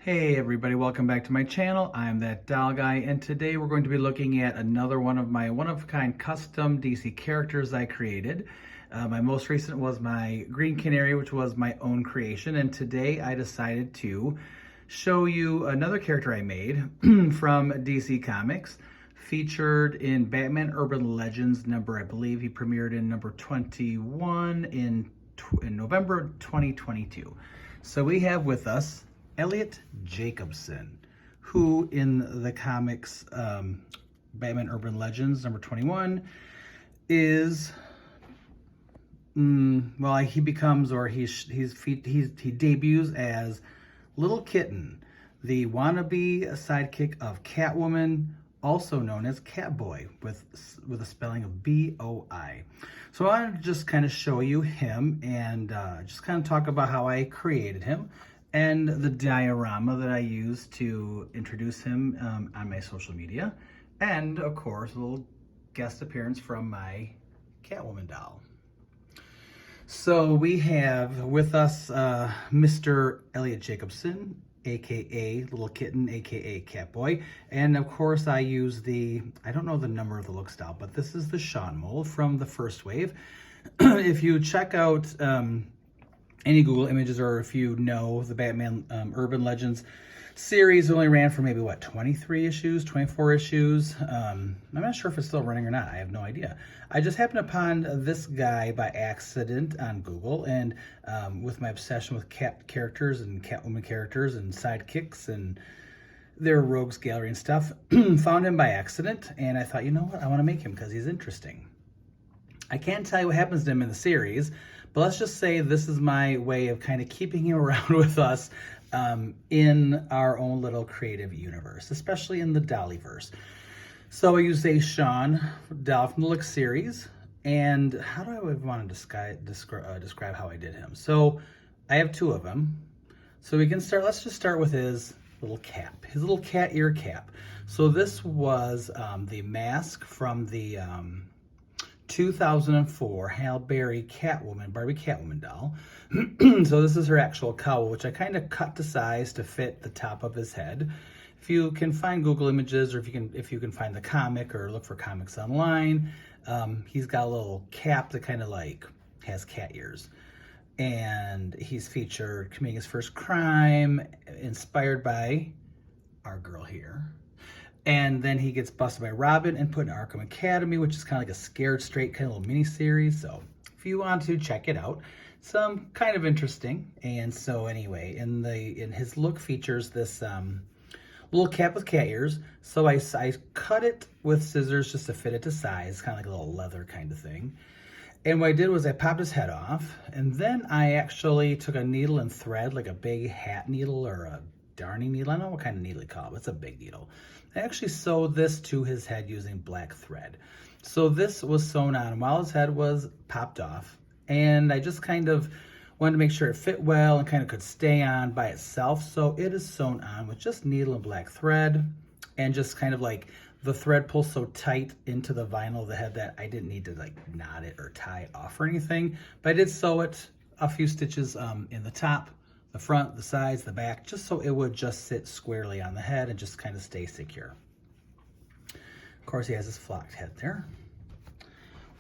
Hey everybody, welcome back to my channel. I'm that doll guy, and today we're going to be looking at another one of my one-of-a-kind custom DC characters I created. My most recent was my Green Canary, which was my own creation, and today I decided to show you another character I made from DC Comics, featured in Batman Urban Legends number, I believe he premiered in number 21 in November 2022. So we have with us Elliot Jacobson, who in the comics Batman Urban Legends number 21 is he becomes, or he debuts as Little Kitten, the wannabe sidekick of Catwoman, also known as Catboy, with a spelling of B-O-I. So I wanted to just kind of show you him and just kind of talk about how I created him and the diorama that I used to introduce him on my social media, and of course a little guest appearance from my Catwoman doll. So we have with us Mr. Elliot Jacobson, aka Little Kitten, aka Catboy, and of course I use I don't know the number of the Looks doll, but this is the Sean mold from the first wave. If you check out any Google images, or if you know the Batman Urban Legends series, only ran for maybe, what, 23 issues, 24 issues? I'm not sure if it's still running or not. I have no idea. I just happened upon this guy by accident on Google, and with my obsession with cat characters and Catwoman characters and sidekicks and their rogues gallery and stuff, found him by accident, and I thought, you know what, I want to make him because he's interesting. I can't tell you what happens to him in the series, but let's just say this is my way of kind of keeping him around with us in our own little creative universe, especially in the Dollyverse. So I use a Sean doll from the Look series, and how do I want to describe how I did him? So I have two of them. So we can start, let's just start with his little cap, his little cat ear cap. So this was the mask from the 2004 Halle Berry Catwoman, Barbie Catwoman doll. So this is her actual cowl, which I kind of cut to size to fit the top of his head. If you can find Google images, or if you can find the comic or look for comics online, he's got a little cap that kind of like has cat ears. And he's featured committing his first crime, inspired by our girl here. And then he gets busted by Robin and put in Arkham Academy, which is kind of like a Scared Straight kind of little mini-series. So if you want to check it out, some kind of interesting. And so anyway, in his look features this little cap with cat ears. So I cut it with scissors just to fit it to size, kind of like a little leather kind of thing. And what I did was I popped his head off, and then I actually took a needle and thread, like a big hat needle or a darning needle. I don't know what kind of needle you call it, but it's a big needle. I actually sewed this to his head using black thread. So this was sewn on while his head was popped off, and I just kind of wanted to make sure it fit well and kind of could stay on by itself. So it is sewn on with just needle and black thread, and just kind of like the thread pulls so tight into the vinyl of the head that I didn't need to like knot it or tie it off or anything. But I did sew it a few stitches in the top, the front, the sides, the back, just so it would just sit squarely on the head and just kind of stay secure. Of course, he has his flocked head there.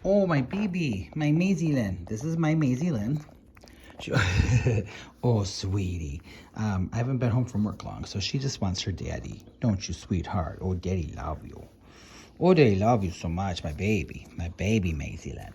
Oh, my baby, my Maisie Lynn. This is my Maisie Lynn. Oh, sweetie. I haven't been home from work long, so she just wants her daddy. Don't you, sweetheart? Oh, daddy love you. Oh, daddy love you so much, my baby Maisie Lynn.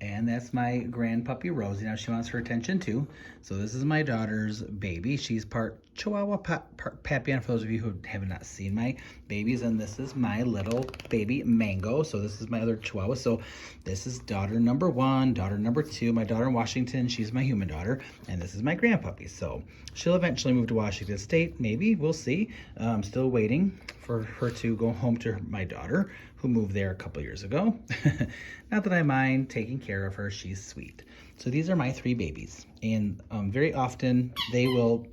And that's my grand puppy, Rosie. Now she wants her attention too. So this is my daughter's baby. She's part Chihuahua, part Papillon, for those of you who have not seen my babies. And this is my little baby, Mango. So this is my other Chihuahua. So this is daughter number 1, daughter number 2. My daughter in Washington, she's my human daughter. And this is my grandpuppy. So she'll eventually move to Washington State. Maybe, we'll see. I'm still waiting for her to go home to my daughter, who moved there a couple years ago. Not that I mind taking care of her, she's sweet. So these are my 3 babies, and very often they will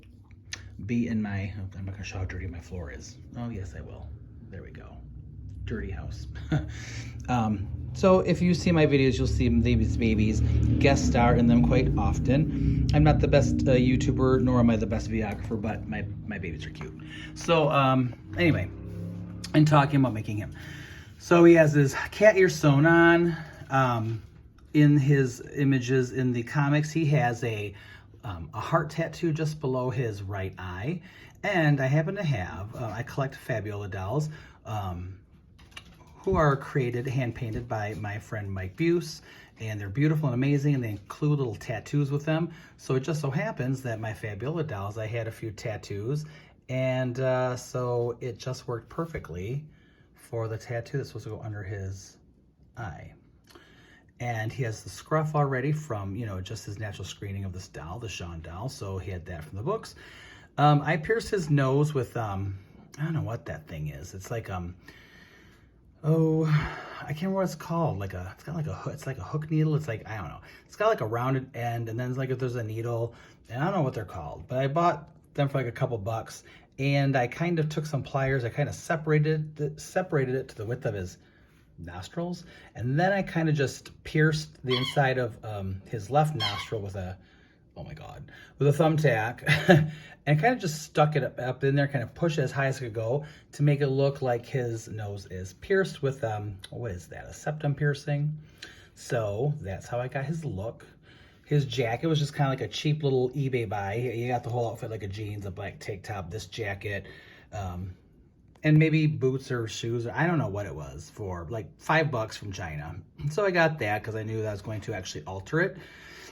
be in my, I'm not gonna show how dirty my floor is. Oh yes, I will. There we go. Dirty house. So if you see my videos, you'll see these babies guest star in them quite often. I'm not the best YouTuber, nor am I the best videographer, but my babies are cute. So anyway, and talking about making him. So he has his cat ear sewn on. In his images in the comics, he has a heart tattoo just below his right eye. And I happen to have, I collect Fabiola dolls, who are created, hand-painted by my friend Mike Buse, and they're beautiful and amazing, and they include little tattoos with them. So it just so happens that my Fabiola dolls, I had a few tattoos, and so it just worked perfectly for the tattoo that's supposed to go under his eye. And he has the scruff already from, you know, just his natural screening of this doll, the Sean doll, so he had that from the books. I pierced his nose with, I don't know what that thing is. It's like, oh, I can't remember what it's called. It's got like a hook. It's like a hook needle. It's like, I don't know. It's got like a rounded end, and then it's like if there's a needle, and I don't know what they're called. But I bought them for like a couple bucks, and I kind of took some pliers. I kind of separated it to the width of his nostrils, and then I kind of just pierced the inside of his left nostril with a, oh my God, with a thumbtack. And kind of just stuck it up in there, kind of pushed it as high as it could go to make it look like his nose is pierced with, what is that, a septum piercing? So that's how I got his look. His jacket was just kind of like a cheap little eBay buy. He got the whole outfit, like a jeans, a black tank top, this jacket, and maybe boots or shoes, or I don't know what it was, for like $5 from China. So I got that because I knew that I was going to actually alter it.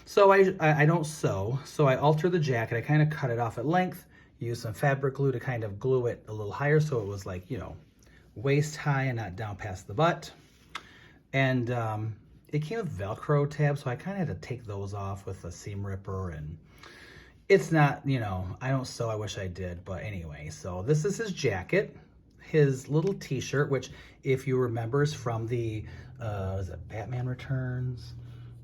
So I don't sew, so I alter the jacket. I kind of cut it off at length, use some fabric glue to kind of glue it a little higher so it was like, you know, waist high and not down past the butt. And it came with Velcro tabs, so I kind of had to take those off with a seam ripper, and it's not, you know, I don't sew, I wish I did, but anyway. So this is his jacket, his little t-shirt, which if you remember is from the, is it Batman Returns?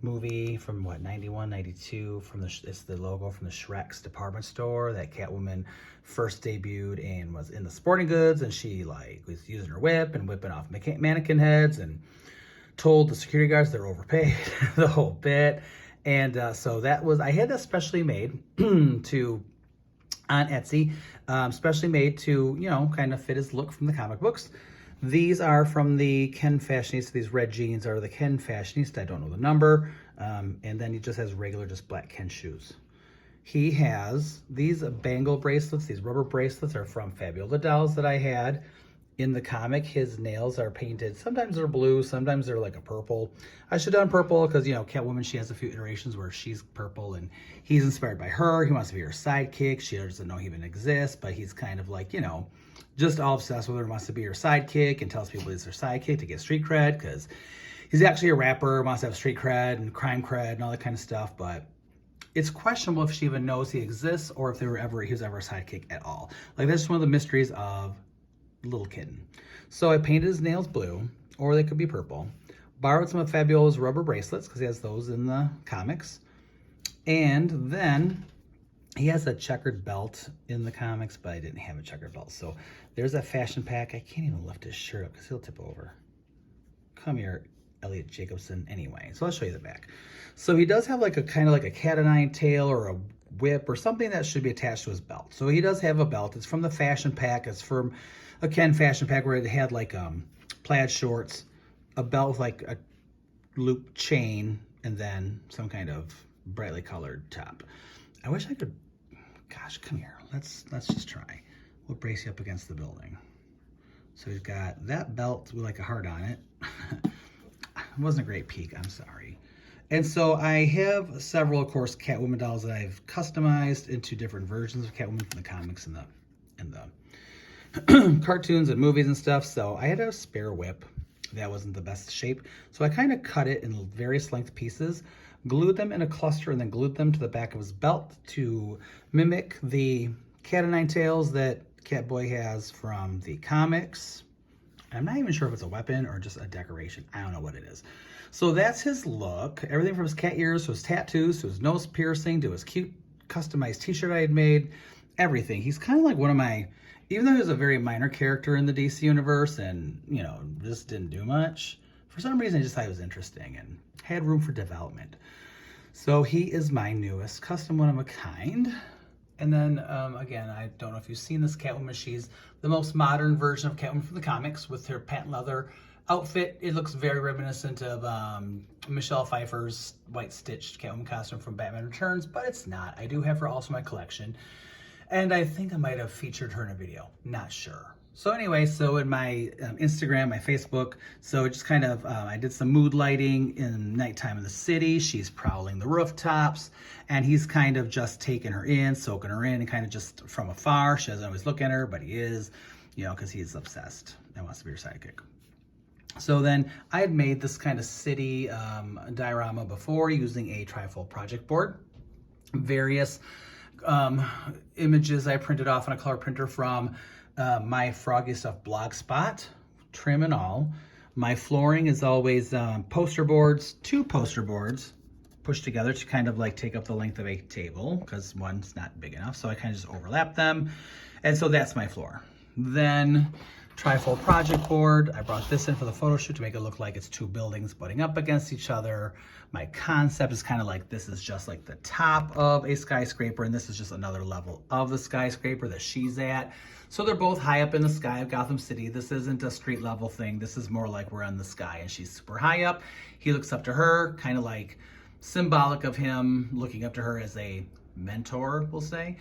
Movie from what, 91, 92, from it's the logo from the Shreck's department store that Catwoman first debuted and was in the sporting goods, and she like was using her whip and whipping off mannequin heads and told the security guards they're overpaid, the whole bit. And so that was, I had that specially made on Etsy, specially made to, you know, kind of fit his look from the comic books. These are from the Ken Fashionista. These red jeans are the Ken Fashionista. I don't know the number. And then he just has regular, just black Ken shoes. He has these bangle bracelets. These rubber bracelets are from Fabiola dolls that I had in the comic. His nails are painted. Sometimes they're blue. Sometimes they're like a purple. I should have done purple because, you know, Catwoman, she has a few iterations where she's purple and he's inspired by her. He wants to be her sidekick. She doesn't know he even exists, but he's kind of like, you know, just all obsessed with her, wants to be her sidekick and tells people he's her sidekick to get street cred because he's actually a rapper, wants to have street cred and crime cred and all that kind of stuff. But it's questionable if she even knows he exists or if he was ever a sidekick at all. Like, that's just one of the mysteries of Little Kitten. So I painted his nails blue, or they could be purple. Borrowed some of Fabiola's rubber bracelets because he has those in the comics. And then he has a checkered belt in the comics, but I didn't have a checkered belt. So there's that fashion pack. I can't even lift his shirt up because he'll tip over. Come here, Elliot Jacobson. Anyway, so I'll show you the back. So he does have like a kind of like a cat o' nine tail or a whip or something that should be attached to his belt. So he does have a belt. It's from the fashion pack. It's from a Ken fashion pack where it had like plaid shorts, a belt with like a loop chain, and then some kind of brightly colored top. I wish I could, gosh, come here. Let's just try. We'll brace you up against the building. So he's got that belt with like a heart on it. It wasn't a great peek, I'm sorry. And so I have several, of course, Catwoman dolls that I've customized into different versions of Catwoman from the comics and the cartoons and movies and stuff. So I had a spare whip that wasn't the best shape. So I kind of cut it in various length pieces, glued them in a cluster, and then glued them to the back of his belt to mimic the cat o' nine tails that Catboy has from the comics. I'm not even sure if it's a weapon or just a decoration. I don't know what it is. So that's his look. Everything from his cat ears to his tattoos to his nose piercing to his cute customized t-shirt I had made. Everything. He's kind of like one of my, even though he was a very minor character in the DC universe and, you know, just didn't do much for some reason I just thought it was interesting and had room for development. So he is my newest custom one of a kind. And then again, I don't know if you've seen this Catwoman. She's the most modern version of Catwoman from the comics with her patent leather outfit. It looks very reminiscent of Michelle Pfeiffer's white stitched Catwoman costume from Batman Returns, but it's not. I do have her also in my collection. And I think I might have featured her in a video, not sure. So anyway, so in my Instagram, my Facebook, so just kind of, I did some mood lighting in nighttime in the city. She's prowling the rooftops, and he's kind of just taking her in, soaking her in, and kind of just from afar. She doesn't always look at her, but he is, you know, because he's obsessed and wants to be her sidekick. So then I had made this kind of city diorama before using a trifold project board. Various images I printed off on a color printer from my Froggy Stuff blogspot, trim and all. My flooring is always poster boards, 2 poster boards pushed together to kind of like take up the length of a table because one's not big enough. So I kind of just overlap them. And so that's my floor. Then trifold project board. I brought this in for the photo shoot to make it look like it's 2 buildings butting up against each other. My concept is kind of like this is just like the top of a skyscraper, and this is just another level of the skyscraper that she's at. So they're both high up in the sky of Gotham City. This isn't a street level thing. This is more like we're in the sky and she's super high up. He looks up to her, kind of like symbolic of him looking up to her as a mentor, we'll say.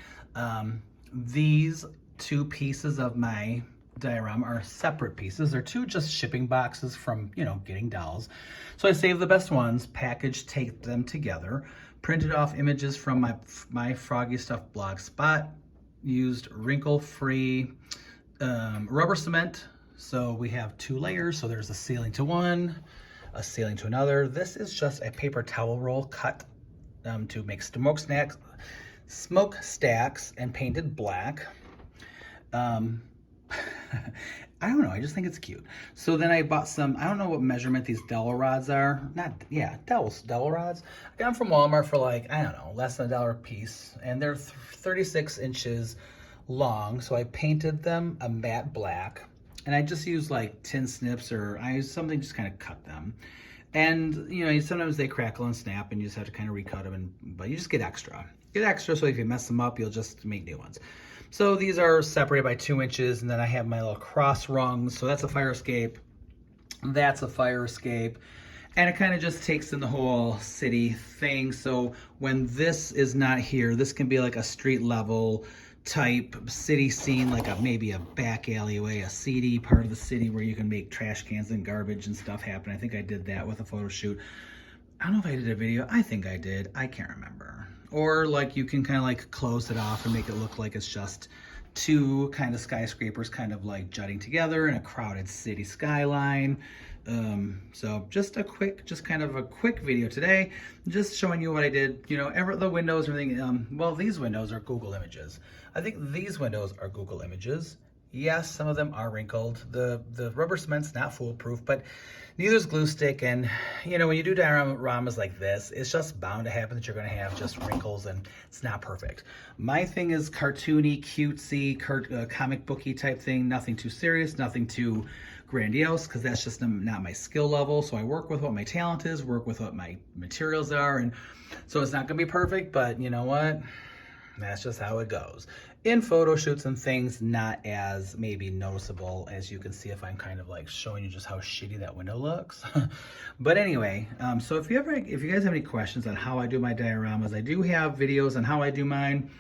These 2 pieces of my diorama are separate pieces. They're 2 just shipping boxes from, you know, getting dolls. So I saved the best ones, packaged, taped them together, printed off images from my Froggy Stuff blog spot, used wrinkle-free rubber cement. So we have 2 layers. So there's a ceiling to one, a ceiling to another. This is just a paper towel roll cut to make smoke stacks and painted black. I don't know, I just think it's cute. So then I bought some, I don't know what measurement these dowel rods are. Dowel rods. I got them from Walmart for like, I don't know, less than $1 a piece. And they're 36 inches long. So I painted them a matte black. And I just used like tin snips, or I used something, just kind of cut them. And, you know, sometimes they crackle and snap and you just have to kind of recut them. But you just get extra. So if you mess them up, you'll just make new ones. So these are separated by 2 inches, and then I have my little cross rungs. So that's a fire escape. That's a fire escape. And it kind of just takes in the whole city thing. So when this is not here, this can be like a street level type city scene, like maybe a back alleyway, a seedy part of the city where you can make trash cans and garbage and stuff happen. I think I did that with a photo shoot. I don't know if I did a video. I think I did. I can't remember. Or like you can kind of like close it off and make it look like it's just 2 kind of skyscrapers kind of like jutting together in a crowded city skyline. So just kind of a quick video today, just showing you what I did. You know, the windows, everything. Well, these windows are Google images. I think these windows are Google images. Yes, some of them are wrinkled. The rubber cement's not foolproof, but neither is glue stick. And, you know, when you do dioramas like this, it's just bound to happen that you're going to have just wrinkles, and it's not perfect. My thing is cartoony, cutesy, comic booky type thing. Nothing too serious, nothing too grandiose, because that's just not my skill level. So I work with what my talent is, work with what my materials are. And so it's not going to be perfect, but you know what? That's just how it goes. In photo shoots and things, not as maybe noticeable, as you can see if I'm kind of like showing you just how shitty that window looks. But anyway, so if you guys have any questions on how I do my dioramas, I do have videos on how I do mine.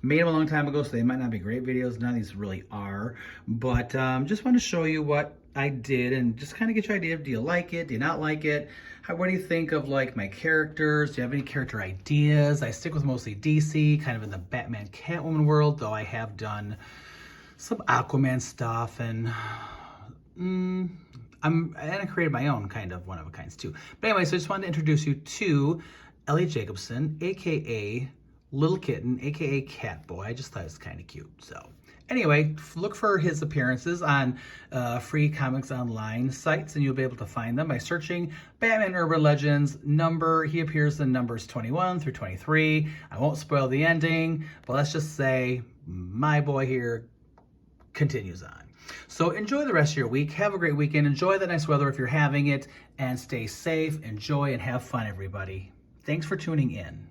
Made them a long time ago, so they might not be great videos. None of these really are. But just want to show you what I did and just kind of get your idea of, do you like it? Do you not like it? What do you think of like my characters? Do you have any character ideas? I stick with mostly DC, kind of in the Batman Catwoman world, though I have done some Aquaman stuff, and I created my own kind of one-of-a-kinds too. But anyway, so I just wanted to introduce you to Elliot Jacobson, aka Little Kitten, aka Catboy. I just thought it was kind of cute. So anyway, look for his appearances on free comics online sites, and you'll be able to find them by searching Batman Urban Legends number. He appears in numbers 21 through 23. I won't spoil the ending, but let's just say my boy here continues on. So enjoy the rest of your week. Have a great weekend. Enjoy the nice weather if you're having it, and stay safe. Enjoy and have fun, everybody. Thanks for tuning in.